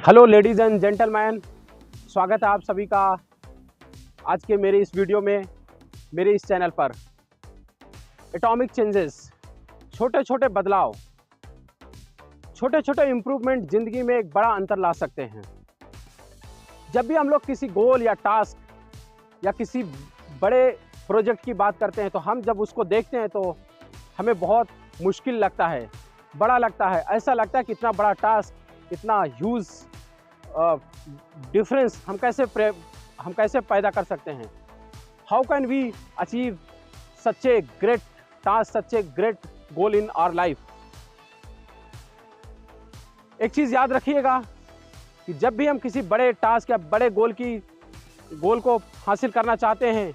Hello ladies and gentleman, स्वागत है आप सभी का आज के मेरे इस वीडियो में, मेरे इस चैनल पर। एटॉमिक चेंजेस, छोटे छोटे बदलाव, छोटे छोटे इम्प्रूवमेंट ज़िंदगी में एक बड़ा अंतर ला सकते हैं। जब भी हम लोग किसी गोल या टास्क या किसी बड़े प्रोजेक्ट की बात करते हैं तो हम जब उसको देखते हैं तो हमें बहुत मुश्किल लगता है, बड़ा लगता है। ऐसा लगता है कि इतना बड़ा टास्क, इतना ह्यूज डिफरेंस हम कैसे पैदा कर सकते हैं। How can we achieve such a great task, such a great goal in our life. एक चीज़ याद रखिएगा कि जब भी हम किसी बड़े टास्क या बड़े गोल को हासिल करना चाहते हैं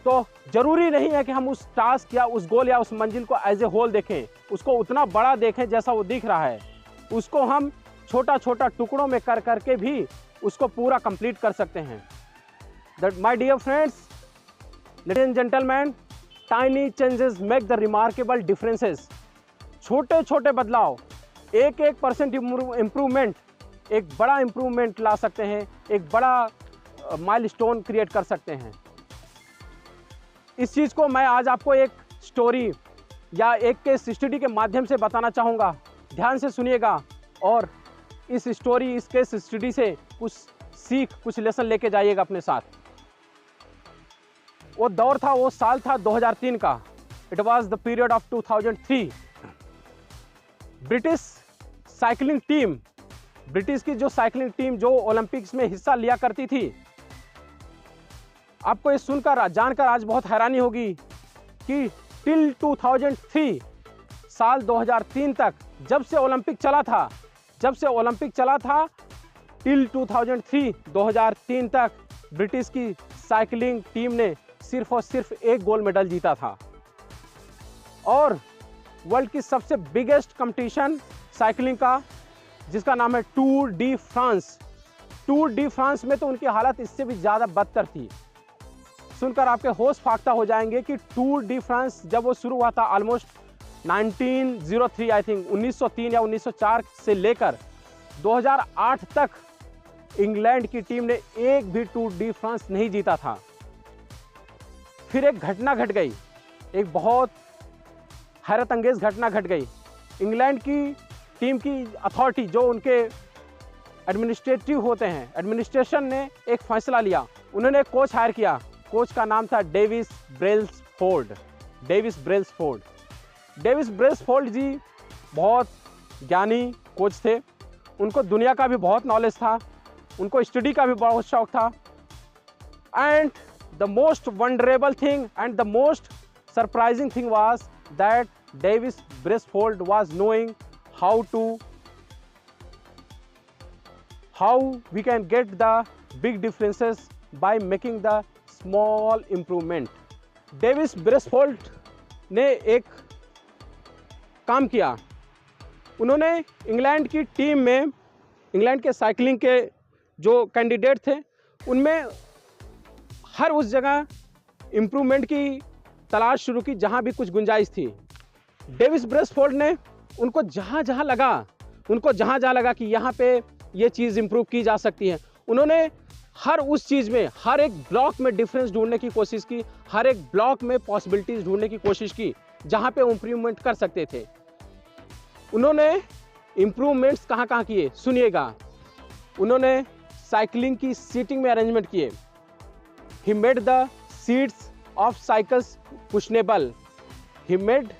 तो ज़रूरी नहीं है कि हम उस टास्क या उस गोल या उस मंजिल को एज ए होल देखें, उसको उतना बड़ा देखें जैसा वो दिख रहा है। उसको हम छोटा छोटा टुकड़ों में कर करके भी उसको पूरा कंप्लीट कर सकते हैं। That my dear friends, ladies and gentleman, tiny changes make the remarkable differences. छोटे छोटे बदलाव, एक 1% इम्प्रूवमेंट एक बड़ा इम्प्रूवमेंट ला सकते हैं, एक बड़ा माइलस्टोन क्रिएट कर सकते हैं। इस चीज़ को मैं आज आपको एक स्टोरी या एक केस स्टडी के माध्यम से बताना चाहूँगा। ध्यान से सुनिएगा और इस केस स्टडी से कुछ सीख, कुछ लेसन लेके जाइएगा अपने साथ। वो दौर था, वो साल था 2003 का। It was the period of 2003। British cycling team, British की जो साइकिलिंग टीम जो ओलंपिक्स में हिस्सा लिया करती थी, आपको ये सुनकर जानकर आज बहुत हैरानी होगी कि टिल 2003, साल 2003 तक, जब से ओलंपिक चला था टिल 2003 तक ब्रिटिश की साइकिलिंग टीम ने सिर्फ और सिर्फ एक गोल्ड मेडल जीता था। और वर्ल्ड की सबसे बिगेस्ट कंपटीशन साइकिलिंग का, जिसका नाम है tour de France. Tour de France में तो उनकी हालत इससे भी ज़्यादा बदतर थी। सुनकर आपके होश फाख्ता हो जाएंगे कि टूर डी फ्रांस जब वो शुरू हुआ था ऑलमोस्ट 1903, आई थिंक 1903 या 1904 से लेकर 2008 तक इंग्लैंड की टीम ने एक भी टूर डी फ्रांस नहीं जीता था। फिर एक घटना घट गई, एक बहुत हैरत अंगेज घटना घट गई। इंग्लैंड की टीम की अथॉरिटी, जो उनके एडमिनिस्ट्रेटिव होते हैं, एडमिनिस्ट्रेशन ने एक फैसला लिया। उन्होंने एक कोच हायर किया। कोच का नाम था डेविस ब्रेल्सफोर्ड। डेविस ब्रेल्सफोर्ड जी बहुत ज्ञानी कोच थे। उनको दुनिया का भी बहुत नॉलेज था, उनको स्टडी का भी बहुत शौक था। And the most wonderable thing and the most surprising thing was that Davis Brailsford was knowing how we can get the big differences by making the small improvement. Davis Brailsford ने एक काम किया। उन्होंने इंग्लैंड की team में, England के cycling के जो कैंडिडेट थे, उनमें हर उस जगह इम्प्रूवमेंट की तलाश शुरू की जहां भी कुछ गुंजाइश थी। डेविस ब्रेल्सफोर्ड ने उनको जहां जहां लगा कि यहाँ पे ये चीज़ इम्प्रूव की जा सकती है, उन्होंने हर उस चीज़ में, हर एक ब्लॉक में डिफरेंस ढूंढने की कोशिश की, हर एक ब्लॉक में पॉसिबिलिटीज़ ढूंढने की कोशिश की जहाँ पे इम्प्रूवमेंट कर सकते थे। उन्होंने इम्प्रूवमेंट्स कहाँ कहाँ किए, सुनिएगा। उन्होंने साइकिलिंग की सीटिंग में अरेंजमेंट किए। He made the seats of cycles cushionable. He made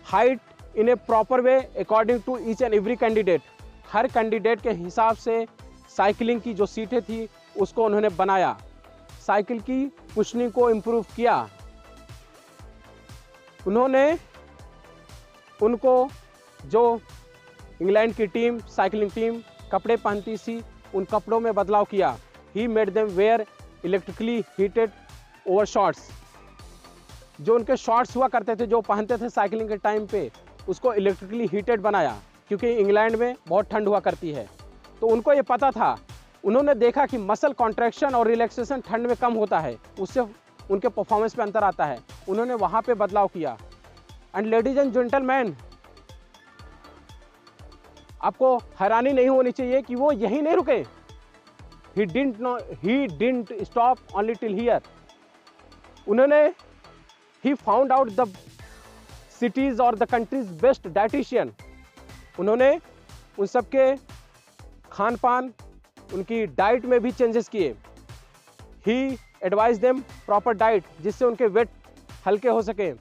height in a proper way according to each and every candidate. हर कैंडिडेट के हिसाब से साइकिलिंग की जो सीटें थी उसको उन्होंने बनाया। साइकिल की कुशनिंग को इम्प्रूव किया। उन्होंने उनको, जो इंग्लैंड की टीम, साइकिलिंग टीम कपड़े पहनती थी, उन कपड़ों में बदलाव किया। He made them wear electrically heated over shorts. जो उनके शॉर्ट्स हुआ करते थे, जो पहनते थे साइकिलिंग के टाइम पे, उसको इलेक्ट्रिकली हीटेड बनाया, क्योंकि इंग्लैंड में बहुत ठंड हुआ करती है। तो उनको ये पता था। उन्होंने देखा कि मसल कॉन्ट्रैक्शन और रिलैक्सेशन ठंड में कम होता है, उससे उनके परफॉर्मेंस पे अंतर आता है। उन्होंने वहाँ पे बदलाव किया। एंड लेडीज एंड जेंटलमैन, आपको हैरानी नहीं होनी चाहिए कि वो यही नहीं रुके। he didn't stop only till here. उन्होंने he found out the cities or the country's best dietitian. उन्होंने उन सबके खान पान, उनकी डाइट में भी चेंजेस किए। ही एडवाइज देम प्रॉपर डाइट, जिससे उनके वेट हल्के हो सके,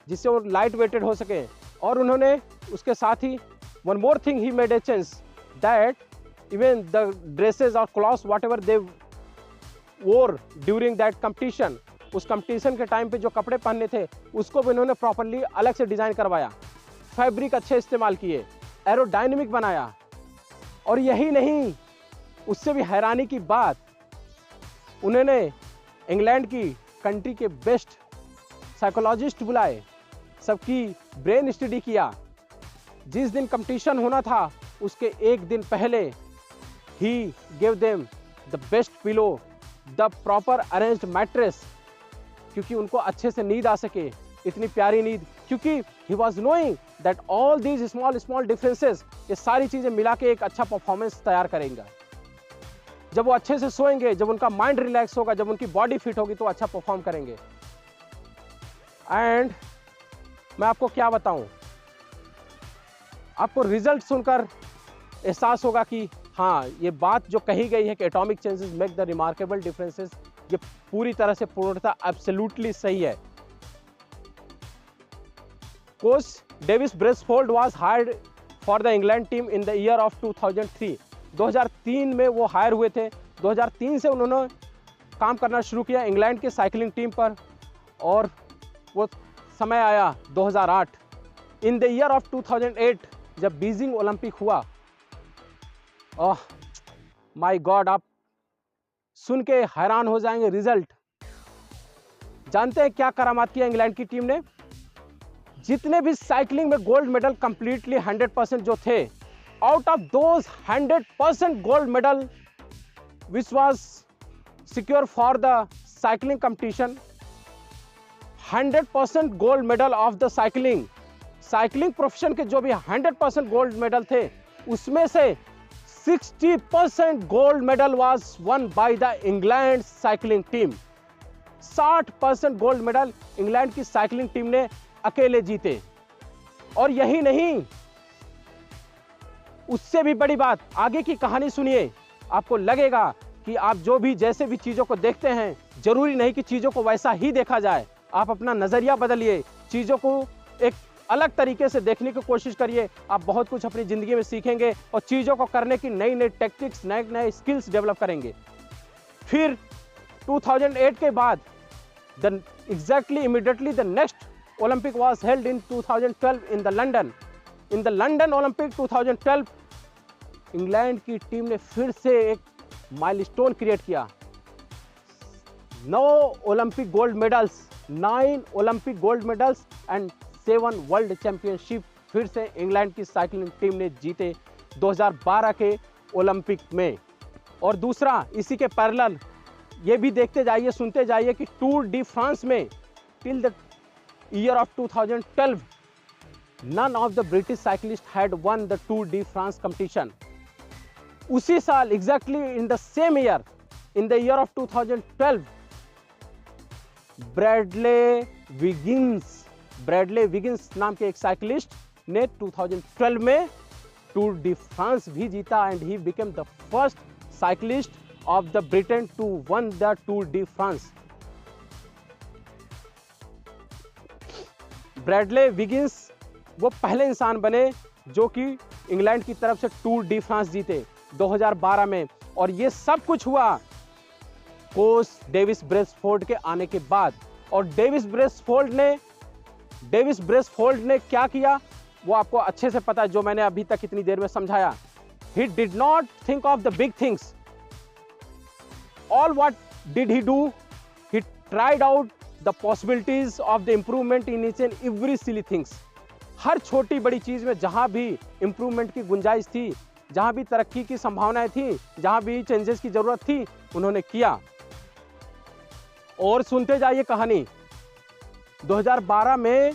जिससे वो लाइट वेटेड हो सके। और उन्होंने उसके साथ ही one more thing he made a change that even the dresses और clothes whatever they wore during that competition, उस कंपटीशन के टाइम पे जो कपड़े पहनने थे उसको भी उन्होंने प्रॉपरली अलग से डिज़ाइन करवाया, फैब्रिक अच्छे इस्तेमाल किए, एरोडायनेमिक बनाया। और यही नहीं, उससे भी हैरानी की बात, उन्होंने इंग्लैंड की कंट्री के बेस्ट साइकोलॉजिस्ट बुलाए, सबकी ब्रेन स्टडी किया। जिस दिन कंपटीशन होना था उसके एक दिन पहले ही give them the best pillow, the proper arranged mattress, क्योंकि उनको अच्छे से नींद आ सके, इतनी प्यारी नींद, क्योंकि he was knowing that all these small differences, ये सारी चीज़ें मिला के एक अच्छा परफॉर्मेंस तैयार करेंगे। जब वो अच्छे से सोएंगे, जब उनका माइंड रिलैक्स होगा, जब उनकी बॉडी फिट होगी तो अच्छा परफॉर्म करेंगे। एंड मैं आपको क्या बताऊं, आपको रिजल्ट सुनकर एहसास होगा कि हाँ, ये बात जो कही गई है कि atomic changes make the remarkable differences, ये पूरी तरह से पूर्णतः एब्सोल्युटली सही है। Coach Davis Brailsford was hired for the England team in the year of 2003। 2003 में वो हायर हुए थे। 2003 से उन्होंने काम करना शुरू किया इंग्लैंड के साइकिलिंग टीम पर, और वो समय आया 2008। इन द ईयर ऑफ 2008 जब बीजिंग ओलंपिक हुआ, ओह माय गॉड, आप सुन के हैरान हो जाएंगे रिजल्ट। जानते हैं क्या करामात किया इंग्लैंड की टीम ने? जितने भी साइकिलिंग में गोल्ड मेडल कंप्लीटली 100% जो थे, out of those 100% gold medal which was secure for the cycling competition, 100% gold medal of the cycling profession के जो भी 100% गोल्ड मेडल थे, उसमें से 60% gold medal was one by the England cycling team. 60% gold medal England की cycling team ने अकेले जीते। और यही नहीं, उससे भी बड़ी बात, आगे की कहानी सुनिए, आपको लगेगा कि आप जो भी जैसे भी चीजों को देखते हैं, जरूरी नहीं कि चीजों को वैसा ही देखा जाए। आप अपना नजरिया बदलिए, चीजों को एक अलग तरीके से देखने की कोशिश करिए, आप बहुत कुछ अपनी जिंदगी में सीखेंगे और चीजों को करने की नई नई टेक्निक्स, नए नए स्किल्स डेवलप करेंगे। फिर 2008 के बाद exactly immediately the next Olympic was held in 2012 in the London. In the London Olympic 2012, England की टीम ने फिर से एक माइलस्टोन क्रिएट किया। 9 Olympic gold medals, 9 Olympic gold medals and 7 world championship फिर से इंग्लैंड की साइकिलिंग टीम ने जीते 2012 के ओलंपिक में। और दूसरा, इसी के पैरेलल ये भी देखते जाइए, सुनते जाइए कि टूर डी फ्रांस में till the year of 2012 none of the British cyclists had won the Tour de France competition. उसी साल exactly in the same year, in the year of 2012, Bradley विगिंस नाम के एक साइकिलिस्ट ने 2012 में टूर डी फ्रांस भी जीता and he became the first cyclist of the Britain to won the Tour de France. Bradley Wiggins वो पहले इंसान बने जो कि इंग्लैंड की तरफ से टूर डी फ्रांस जीते 2012 में। और ये सब कुछ हुआ कोच डेविस ब्रेसफोर्ड के आने के बाद। और डेविस ब्रेसफोर्ड ने क्या किया वो आपको अच्छे से पता है, जो मैंने अभी तक इतनी देर में समझाया। He did not think of the big things. All what did he do? He tried out the possibilities of the improvement in each and every silly things. हर छोटी बड़ी चीज में जहां भी इंप्रूवमेंट की गुंजाइश थी, जहां भी तरक्की की संभावनाएं थी, जहां भी चेंजेस की जरूरत थी, उन्होंने किया। और सुनते जाइए कहानी। 2012 में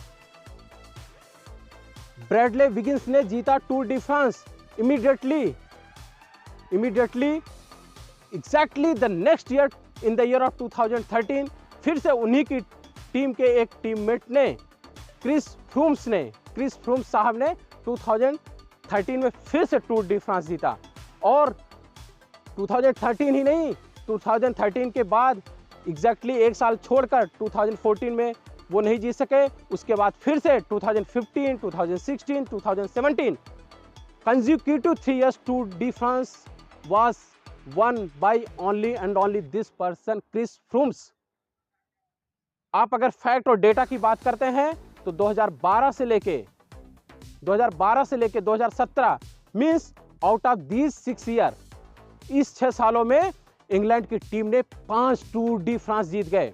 ब्रैडले विगिंस ने जीता tour de France immediately exactly the next year in the year of 2013 फिर से उन्हीं की टीम के एक टीममेट ने क्रिस फ्रूम्स साहब ने 2013 में फिर से टूर डी फ्रांस जीता। और 2013 ही नहीं, 2013 के बाद एग्जैक्टली एक साल छोड़कर 2014 में वो नहीं जीत सके। उसके बाद फिर से 2015, 2016, 2017 consecutive 3 years Tour de France was won by only and only this person, Chris Froome's. आप अगर फैक्ट और डेटा की बात करते हैं तो 2012 से लेके 2017 means out of these 6 year, इस 6 सालों में इंग्लैंड की टीम ने 5 टूर डी फ्रांस जीत गए।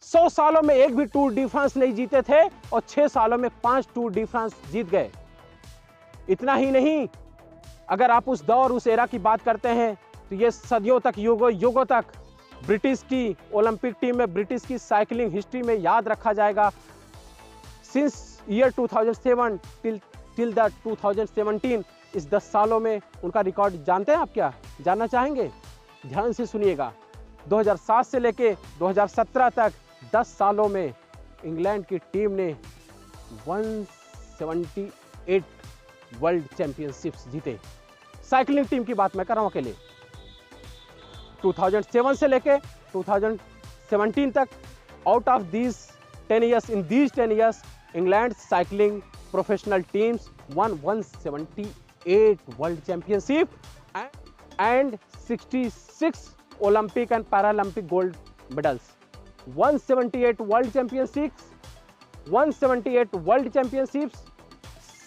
100 सालों में एक भी टूर डी फ्रांस नहीं जीते थे और 6 सालों में 5 टूर डी फ्रांस जीत गए। इतना ही नहीं, अगर आप उस दौर उस एरा की बात करते हैं तो ये सदियों तक युगों तक ब्रिटिश की ओलंपिक टीम में, ब्रिटिश की साइकिलिंग हिस्ट्री में याद रखा जाएगा। सिंस ईयर 2007 टिल द 2017, इस 10 सालों में उनका रिकॉर्ड जानते हैं आप? क्या जानना चाहेंगे? ध्यान से सुनिएगा। 2007 से लेके 2017 तक 10 सालों में इंग्लैंड की टीम ने 178 वर्ल्ड चैंपियनशिप्स जीते। साइकिलिंग टीम की बात मैं कर रहा हूं अकेले। 2007 से लेके 2017 तक, out of these 10 years, in these 10 years, England cycling professional teams won 178 world championship and 66 Olympic and Paralympic gold medals. 178 world championships,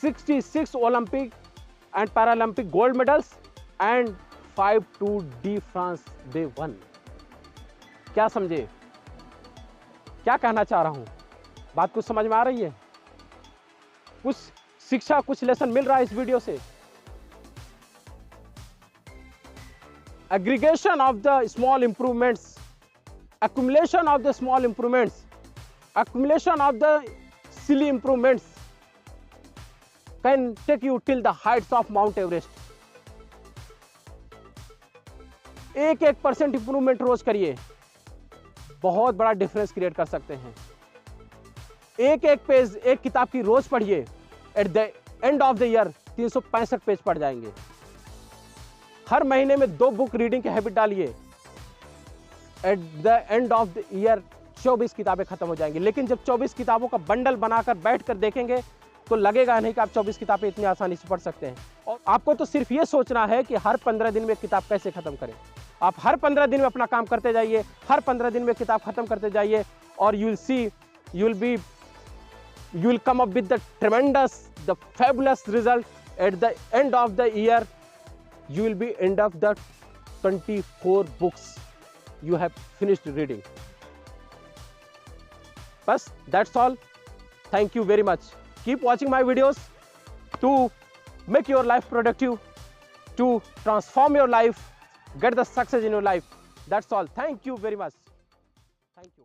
66 Olympic and Paralympic gold medals and 5 Tour de France they won. क्या समझे? क्या कहना चाह रहा हूं? बात कुछ समझ में आ रही है? कुछ शिक्षा, कुछ लेसन मिल रहा है इस वीडियो से? Aggregation of the small improvements, accumulation of the small improvements, accumulation of the silly improvements can take you till the heights of Mount Everest. 1% improvement रोज करिए, बहुत बड़ा डिफरेंस क्रिएट कर सकते हैं। एक पेज, एक किताब की रोज पढ़िए, at the end of the year 365 page पढ़ जाएंगे। हर महीने में 2 बुक रीडिंग की हैबिट डालिए, at the end of the year 24 किताबें खत्म हो जाएंगी। लेकिन जब 24 किताबों का बंडल बनाकर बैठ कर देखेंगे तो लगेगा नहीं कि आप 24 किताबें इतनी आसानी से पढ़ सकते हैं। और आपको तो सिर्फ ये सोचना है कि हर 15 दिन में किताब कैसे खत्म करें। आप हर 15 दिन में अपना काम करते जाइए, हर 15 दिन में किताब खत्म करते जाइए, और you will come up with the fabulous result. At the end of the year you will be end of the 24 books you have finished reading. Bas, that's all. Thank you very much. Keep watching my videos to make your life productive, to transform your life, get the success in your life. That's all. Thank you very much. Thank you.